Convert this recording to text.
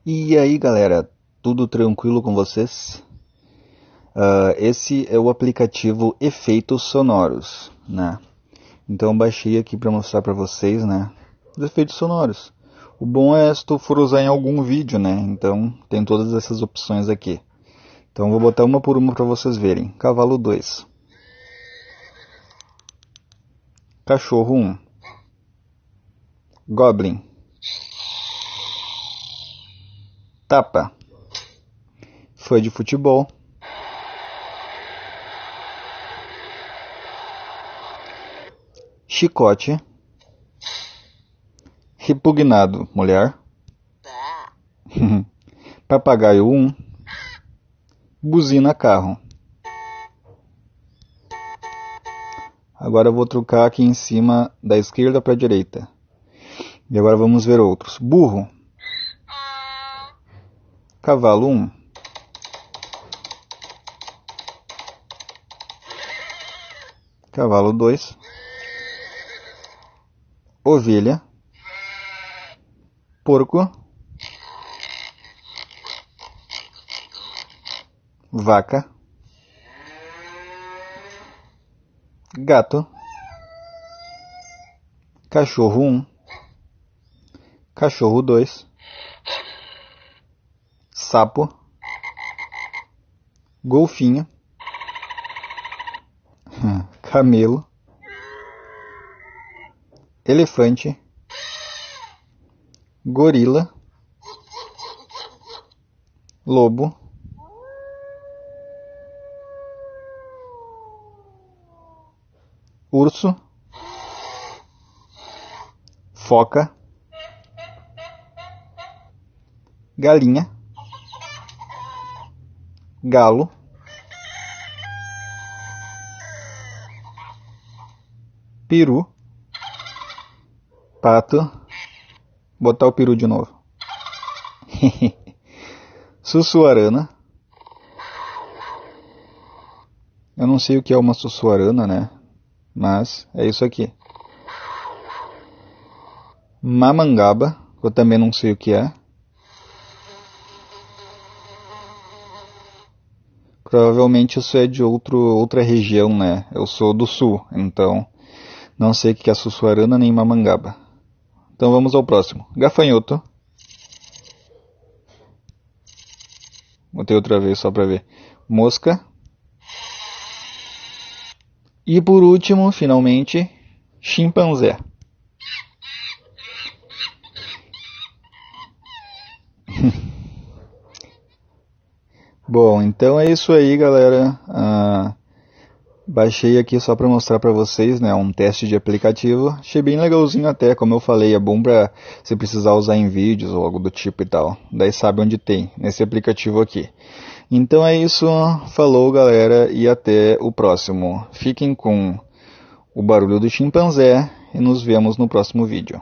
E aí galera, tudo tranquilo com vocês? Esse é o aplicativo Efeitos Sonoros, né? Então eu baixei aqui para mostrar para vocês, né, os efeitos sonoros. O bom é se tu for usar em algum vídeo, né? Então tem todas essas opções aqui. Então eu vou botar uma por uma para vocês verem. Cavalo 2, Cachorro 1, Goblin, Tapa, Fã de futebol, Chicote, Repugnado, mulher, Papagaio 1, Buzina, carro. Agora eu vou trocar aqui em cima da esquerda para a direita. E agora vamos ver outros. Burro, Cavalo 1, Cavalo 2, Ovelha, Porco, Vaca, Gato, Cachorro 1, Cachorro 2, Sapo, Golfinho, Camelo, Elefante, Gorila, Lobo, Urso, Foca, Galinha, Galo, Peru, Pato, botar o peru de novo, Sussuarana, eu não sei o que é uma sussuarana, né, mas é isso aqui, Mamangaba, eu também não sei o que é, provavelmente isso é de outra região, né, eu sou do sul, então não sei o que é sussuarana nem mamangaba. Então vamos ao próximo. Gafanhoto. Botei outra vez só para ver. Mosca. E por último, finalmente, chimpanzé. Bom, então é isso aí, galera. Baixei aqui só para mostrar para vocês, né, um teste de aplicativo. Achei bem legalzinho até, como eu falei, é bom para se precisar usar em vídeos ou algo do tipo e tal. Daí sabe onde tem, nesse aplicativo aqui. Então é isso, falou galera e até o próximo. Fiquem com o barulho do chimpanzé e nos vemos no próximo vídeo.